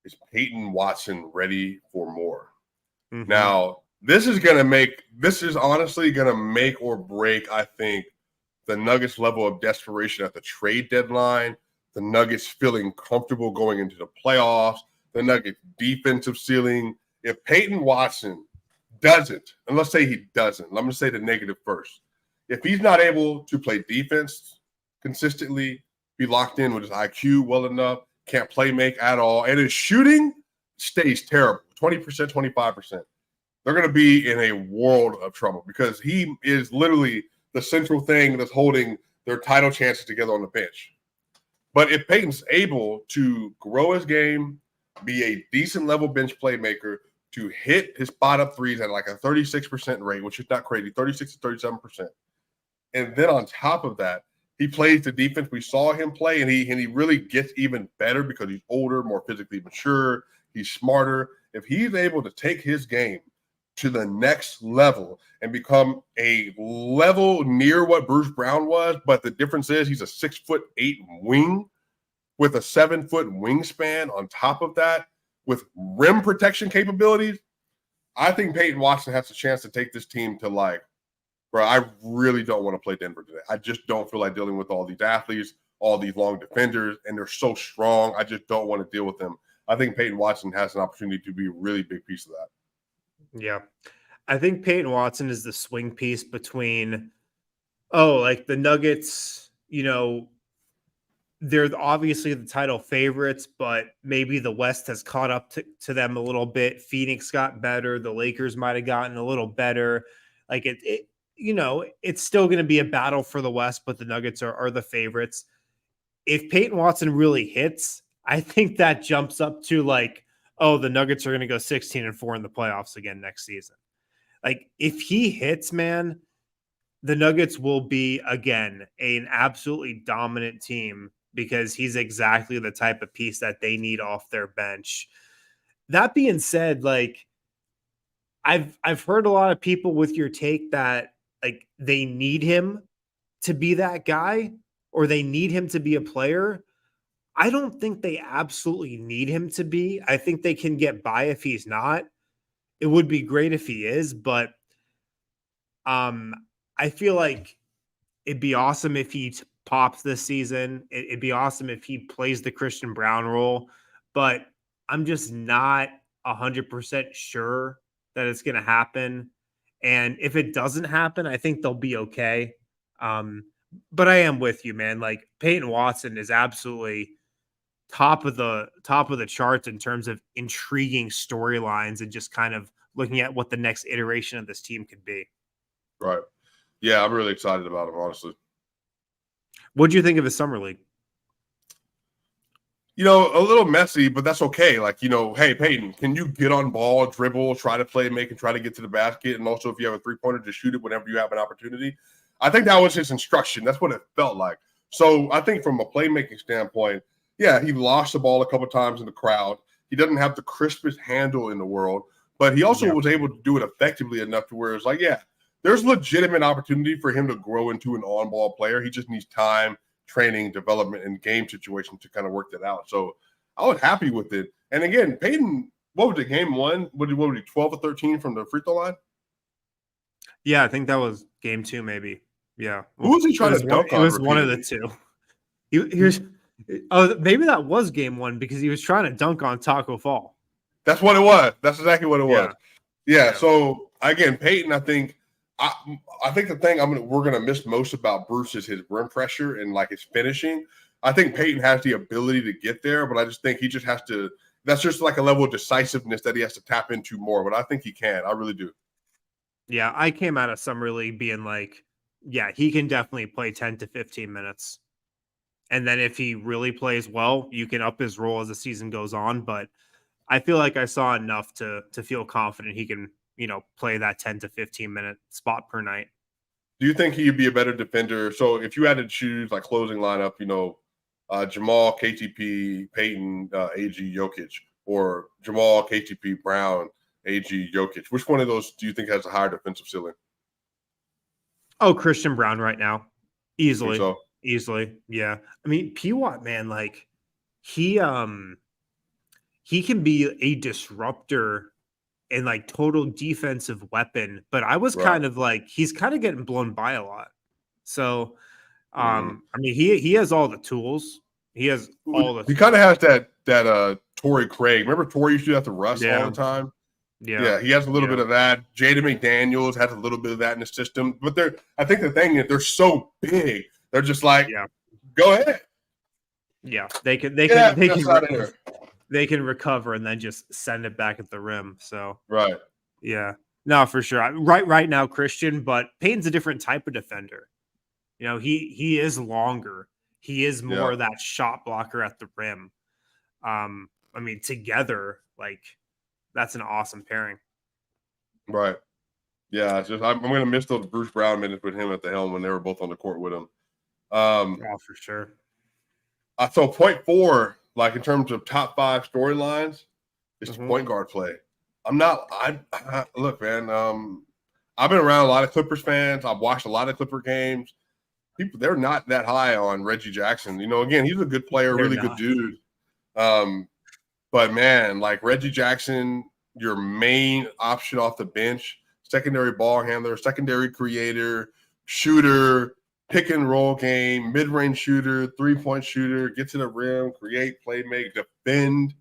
Is Peyton Watson ready for more? Mm-hmm. Now, this is honestly going to make or break, I think, the Nuggets' level of desperation at the trade deadline, the Nuggets feeling comfortable going into the playoffs, the Nuggets' defensive ceiling. If Peyton Watson doesn't, and let's say he doesn't, I'm going to say the negative first. If he's not able to play defense consistently, be locked in with his IQ well enough, can't play make at all, and his shooting stays terrible, 20%, 25%, they're going to be in a world of trouble because he is literally the central thing that's holding their title chances together on the bench. But if Peyton's able to grow his game, be a decent level bench playmaker, to hit his spot-up threes at like a 36% rate, which is not crazy, 36 to 37%. And then on top of that, he plays the defense we saw him play, and he really gets even better because he's older, more physically mature, he's smarter. If he's able to take his game to the next level and become a level near what Bruce Brown was, but the difference is he's a 6'8" wing with a 7-foot wingspan on top of that, with rim protection capabilities, I think Peyton Watson has a chance to take this team to like, bro, I really don't want to play Denver today. I just don't feel like dealing with all these athletes, all these long defenders, and they're so strong. I just don't want to deal with them. I think Peyton Watson has an opportunity to be a really big piece of that. Yeah. I think Peyton Watson is the swing piece between, like the Nuggets, they're obviously the title favorites, but maybe the West has caught up to them a little bit. Phoenix got better. The Lakers might have gotten a little better. Like it's still going to be a battle for the West, but the Nuggets are the favorites. If Peyton Watson really hits, I think that jumps up to like, the Nuggets are going to go 16-4 in the playoffs again next season. Like if he hits, man, the Nuggets will be again an absolutely dominant team because he's exactly the type of piece that they need off their bench. That being said, like I've heard a lot of people with your take that like they need him to be that guy or they need him to be a player. I don't think they absolutely need him to be. I think they can get by if he's not. It would be great if he is, but I feel like it'd be awesome if he pops this season. It'd be awesome if he plays the Christian Brown role, but I'm just not 100% sure that it's going to happen. And if it doesn't happen, I think they'll be okay. But I am with you, man. Like Peyton Watson is absolutely top of the charts in terms of intriguing storylines and just kind of looking at what the next iteration of this team could be. Right. Yeah, I'm really excited about him, honestly. What do you think of his summer league? A little messy, but that's okay. Like, hey, Peyton, can you get on ball, dribble, try to play, make, and try to get to the basket? And also, if you have a three-pointer, just shoot it whenever you have an opportunity. I think that was his instruction. That's what it felt like. So I think from a playmaking standpoint, yeah, he lost the ball a couple times in the crowd. He doesn't have the crispest handle in the world, but he also was able to do it effectively enough to where it's like, yeah, there's legitimate opportunity for him to grow into an on-ball player. He just needs time, training, development, and game situation to kind of work that out. So I was happy with it. And again, Peyton, what was it, game one? What was he, 12 or 13 from the free throw line? Yeah, I think that was game 2, maybe. Yeah. Who was he trying to dunk on? It was one of the two. Maybe that was game 1 because he was trying to dunk on Taco Fall. That's what it was. That's exactly what it was. Yeah. So again, Peyton, I think the thing we're gonna miss most about Bruce is his rim pressure and like his finishing. I think Peyton has the ability to get there, but I just think he just has to. That's just like a level of decisiveness that he has to tap into more. But I think he can. I really do. Yeah, I came out of summer league being like, yeah, he can definitely play 10 to 15 minutes. And then if he really plays well, you can up his role as the season goes on. But I feel like I saw enough to feel confident he can, play that 10 to 15 minute spot per night. Do you think he'd be a better defender? So if you had to choose like closing lineup, Jamal, KTP, Peyton, AG, Jokic, or Jamal, KTP, Brown, AG, Jokic, which one of those do you think has a higher defensive ceiling? Oh, Christian Brown right now. Easily. So? Easily. Yeah. I mean, P-Watt, man, like he can be a disruptor and like total defensive weapon, but I was kind of like, he's kind of getting blown by a lot. So, I mean, he has all the tools. He has all the. He kind of has that Torrey Craig. Remember Torrey used to have to rush all the time. Yeah, he has a little bit of that. Jaden McDaniels has a little bit of that in the system, but I think the thing is they're so big. They're just like, go ahead. Yeah, they can recover and then just send it back at the rim. So right, yeah, no, for sure. Right now, Christian, but Payne's a different type of defender. He is longer. He is more that shot blocker at the rim. I mean, together, like that's an awesome pairing. Right. Yeah, it's just I'm going to miss those Bruce Brown minutes with him at the helm when they were both on the court with him. Oh, for sure. So point 4, like in terms of top 5 storylines, is point guard play. Look, man. I've been around a lot of Clippers fans. I've watched a lot of Clipper games. They're not that high on Reggie Jackson. Again, he's a good player, really good dude. But man, like Reggie Jackson, your main option off the bench, secondary ball handler, secondary creator, shooter, pick and roll game, mid-range shooter, 3-point shooter, get to the rim, create, play, make, defend.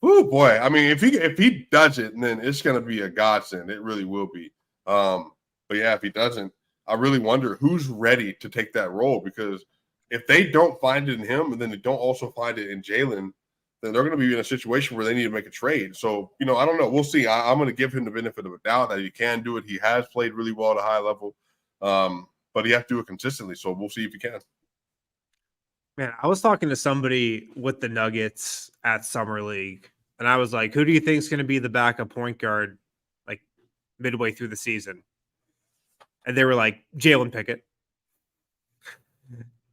Oh boy. I mean, if he does it, then it's going to be a godsend. It really will be. But yeah, if he doesn't, I really wonder who's ready to take that role, because if they don't find it in him and then they don't also find it in Jalen, then they're going to be in a situation where they need to make a trade. So, I don't know. We'll see. I'm going to give him the benefit of a doubt that he can do it. He has played really well at a high level, but he has to do it consistently. So we'll see if he can. Man, I was talking to somebody with the Nuggets at Summer League, and I was like, who do you think is going to be the backup point guard like midway through the season? And they were like, Jalen Pickett.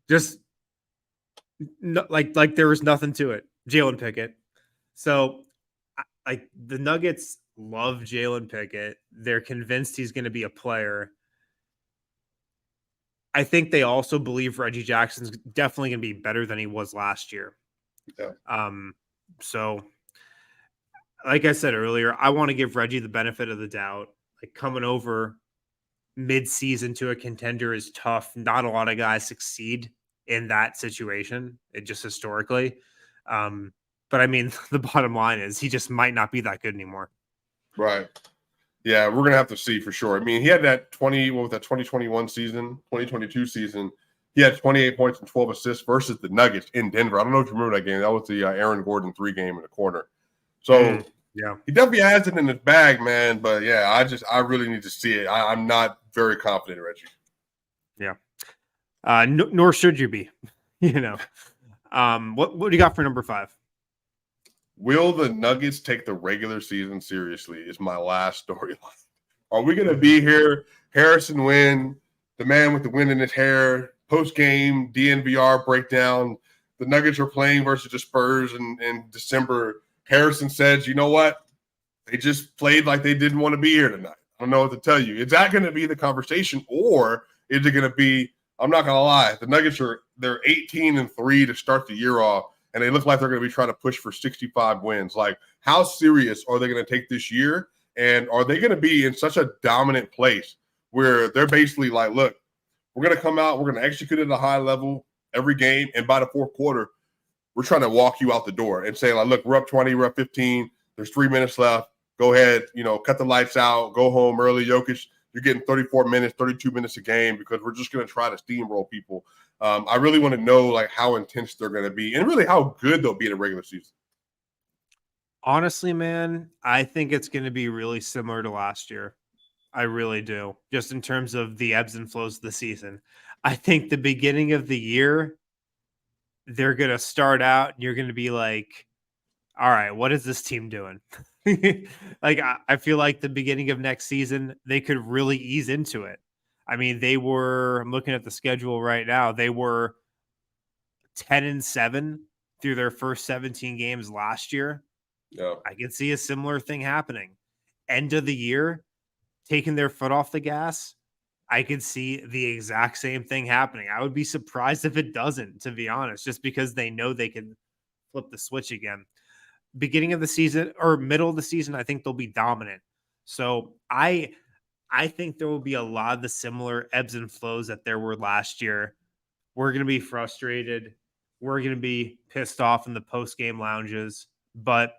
Just like there was nothing to it. Jalen Pickett. So like the Nuggets love Jalen Pickett. They're convinced he's going to be a player. I think they also believe Reggie Jackson's definitely going to be better than he was last year. Yeah. So like I said earlier, I want to give Reggie the benefit of the doubt. Like coming over mid-season to a contender is tough. Not a lot of guys succeed in that situation. It just historically. But I mean, the bottom line is he just might not be that good anymore. Right. Yeah, we're gonna have to see for sure. I mean, he had that 2021 season, 2022 season. He had 28 points and 12 assists versus the Nuggets in Denver. I don't know if you remember that game. That was the Aaron Gordon 3 game in the corner. So yeah, he definitely has it in his bag, man. But yeah, I really need to see it. I'm not very confident, Reggie. yeah. Nor should you be. What do you got for number 5? Will the Nuggets take the regular season seriously? Is my last storyline. Are we going to be here? Harrison Wynn, the man with the wind in his hair, post game DNVR breakdown. The Nuggets are playing versus the Spurs in December. Harrison says, you know what? They just played like they didn't want to be here tonight. I don't know what to tell you. Is that going to be the conversation, or is it going to be? I'm not going to lie. The Nuggets they're 18-3 to start the year off, and they look like they're going to be trying to push for 65 wins. Like, how serious are they going to take this year? And are they going to be in such a dominant place where they're basically like, look, we're going to come out, we're going to execute at a high level every game, and by the fourth quarter, we're trying to walk you out the door and say, like, look, we're up 20, we're up 15, there's 3 minutes left. Go ahead, cut the lights out, go home early. Jokic, you're getting 34 minutes, 32 minutes a game because we're just going to try to steamroll people. I really want to know, like, how intense they're going to be and really how good they'll be in the regular season. Honestly, man, I think it's going to be really similar to last year. I really do. Just in terms of the ebbs and flows of the season. I think the beginning of the year, they're going to start out and you're going to be like, all right, what is this team doing? Like, I feel like the beginning of next season, they could really ease into it. I mean, I'm looking at the schedule right now. They were 10-7 through their first 17 games last year. Yeah. I can see a similar thing happening. End of the year, taking their foot off the gas. I could see the exact same thing happening. I would be surprised if it doesn't, to be honest, just because they know they can flip the switch again. Beginning of the season or middle of the season, I think they'll be dominant. So I think there will be a lot of the similar ebbs and flows that there were last year. We're going to be frustrated. We're going to be pissed off in the post-game lounges. But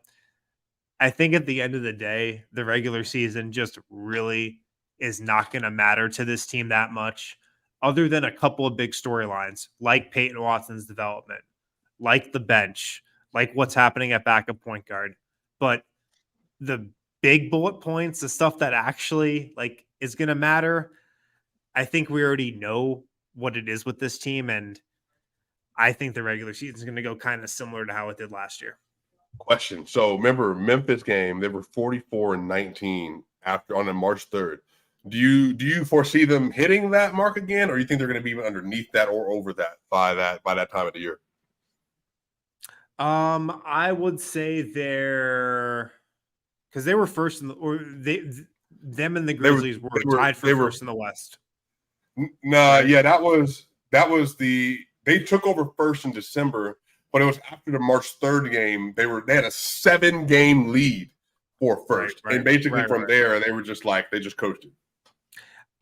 I think at the end of the day, the regular season just really is not going to matter to this team that much, other than a couple of big storylines like Peyton Watson's development, like the bench, like what's happening at backup point guard. But the big bullet points, the stuff that actually like is going to matter, I think we already know what it is with this team. And I think the regular season is going to go kind of similar to how it did last year. Question. So remember Memphis game, they were 44-19 on March 3rd. Do you foresee them hitting that mark again, or you think they're going to be underneath that or over that by that time of the year? I would say because they were first them and the Grizzlies were tied for first in the West. Right? Yeah, that was they took over first in December, but it was after the March 3rd game. They had a 7-game lead for first, and basically from there they were just like they just coasted.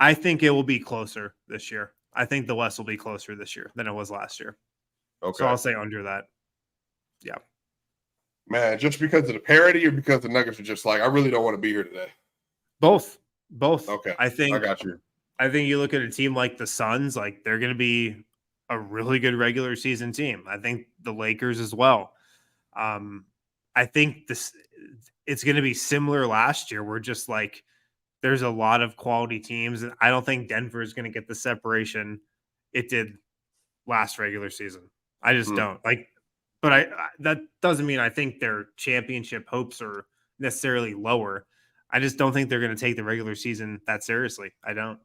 I think it will be closer this year. I think the West will be closer this year than it was last year. Okay, so I'll say under that. Yeah. Man, just because of the parity or because the Nuggets are just like, I really don't want to be here today? Both. Okay. I got you. I think you look at a team like the Suns, like they're going to be a really good regular season team. I think the Lakers as well. I think it's going to be similar last year. We're just like, there's a lot of quality teams. And I don't think Denver is going to get the separation it did last regular season. I just don't but that doesn't mean I think their championship hopes are necessarily lower. I just don't think they're going to take the regular season that seriously. I don't.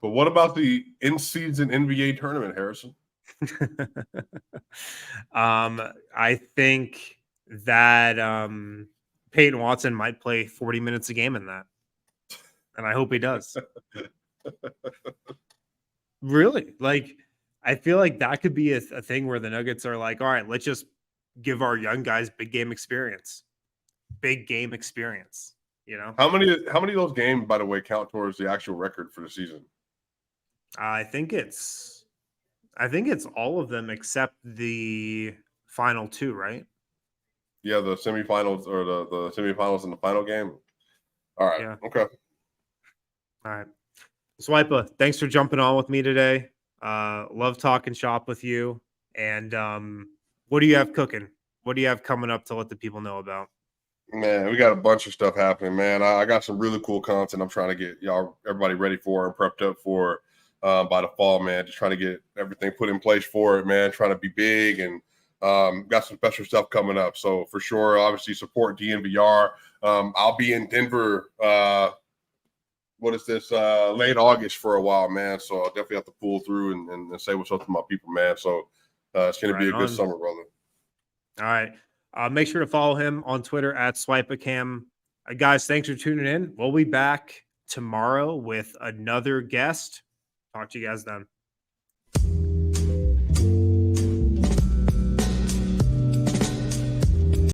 But what about the in-season NBA tournament, Harrison? I think that Peyton Watson might play 40 minutes a game in that. And I hope he does. Really? Like, I feel like that could be a thing where the Nuggets are like, all right, let's just give our young guys big game experience. Big game experience, How many of those games, by the way, count towards the actual record for the season? I think it's all of them except the final 2, right? Yeah, the semifinals or the semifinals and the final game. All right. Yeah. Okay. All right. Swipa, thanks for jumping on with me today. Love talking shop with you. And what do you have cooking? What do you have coming up to let the people know about? Man, we got a bunch of stuff happening, man. I got some really cool content I'm trying to get everybody ready for and prepped up for by the fall, man. Just trying to get everything put in place for it, man. Trying to be big and got some special stuff coming up. So for sure, obviously support DNVR. I'll be in Denver. Late August for a while, man. So I'll definitely have to pull through and say what's up to my people, man. So it's going to be a good summer, brother. All right. Make sure to follow him on Twitter at SwipaCam. Guys, thanks for tuning in. We'll be back tomorrow with another guest. Talk to you guys then.